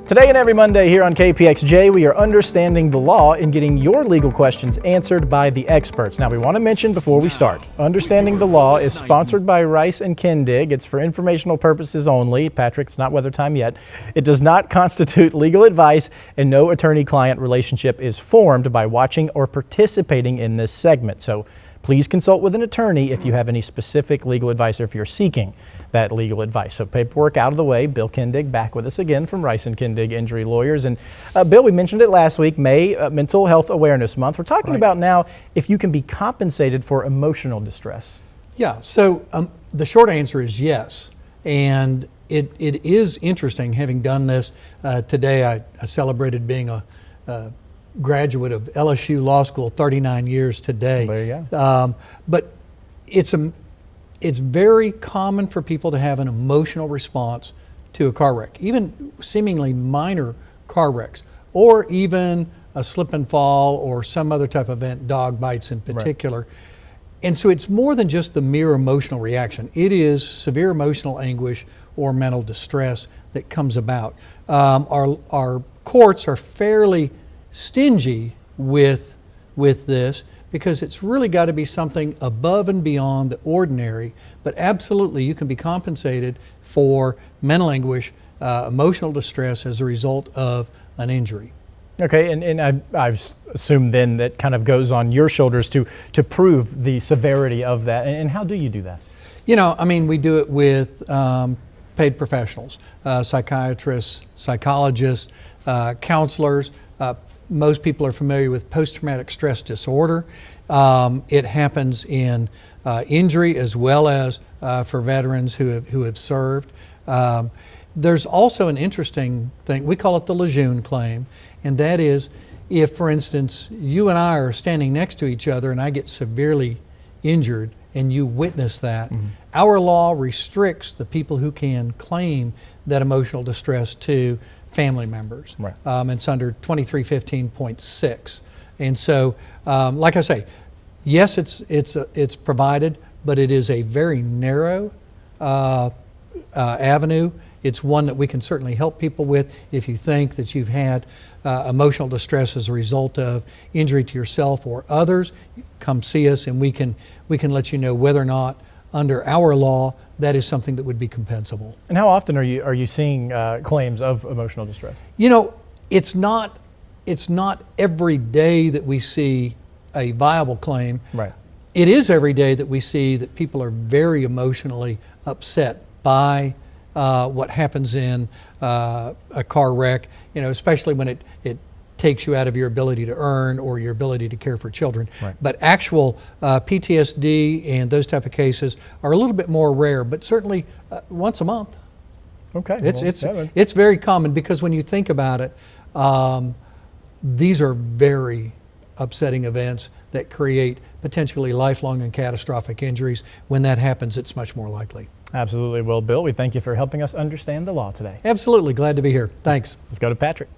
Today and every Monday here on KPXJ, we are understanding the law and getting your legal questions answered by the experts. Now, we want to mention before we start, Understanding the Law is sponsored by Rice and Kindig. It's for informational purposes only. Patrick, it's not weather time yet. It does not constitute legal advice, and no attorney-client relationship is formed by watching or participating in this segment. So please consult with an attorney if you have any specific legal advice or if you're seeking that legal advice. So paperwork out of the way. Bill Kindig back with us again from Rice and Kindig Injury Lawyers. And Bill, we mentioned it last week, May, Mental Health Awareness Month. We're talking about now if you can be compensated for emotional distress. Yeah, so the short answer is yes. And it is interesting having done this. Today I celebrated being a graduate of LSU Law School, 39 years today. There you go. But it's very common for people to have an emotional response to a car wreck, even seemingly minor car wrecks, or even a slip and fall or some other type of event, dog bites in particular. Right. And so it's more than just the mere emotional reaction. It is severe emotional anguish or mental distress that comes about. Our courts are fairly stingy with this because it's really got to be something above and beyond the ordinary, but absolutely you can be compensated for mental anguish, emotional distress as a result of an injury. Okay, and I assume then that kind of goes on your shoulders to prove the severity of that. And how do you do that? You know, I mean, we do it with paid professionals, psychiatrists, psychologists, counselors. Most people are familiar with post-traumatic stress disorder. It happens in injury as well as for veterans who have served. There's also an interesting thing, we call it the Lejeune claim, and that is if, for instance, you and I are standing next to each other and I get severely injured and you witness that, our law restricts the people who can claim that emotional distress to family members. Right. It's under 2315.6. And so, like I say, yes, it's provided, but it is a very narrow avenue. It's one that we can certainly help people with. If you think that you've had emotional distress as a result of injury to yourself or others, come see us and we can let you know whether or not under our law that is something that would be compensable. And how often are you seeing claims of emotional distress? You know, it's not every day that we see a viable claim. Right. It is every day that we see that people are very emotionally upset by what happens in a car wreck, you know, especially when it takes you out of your ability to earn or your ability to care for children. Right. But actual PTSD and those type of cases are a little bit more rare, but certainly once a month. Okay. It's very common because when you think about it, these are very upsetting events that create potentially lifelong and catastrophic injuries. When that happens, it's much more likely. Absolutely. Well, Bill, we thank you for helping us understand the law today. Absolutely. Glad to be here. Thanks. Let's go to Patrick.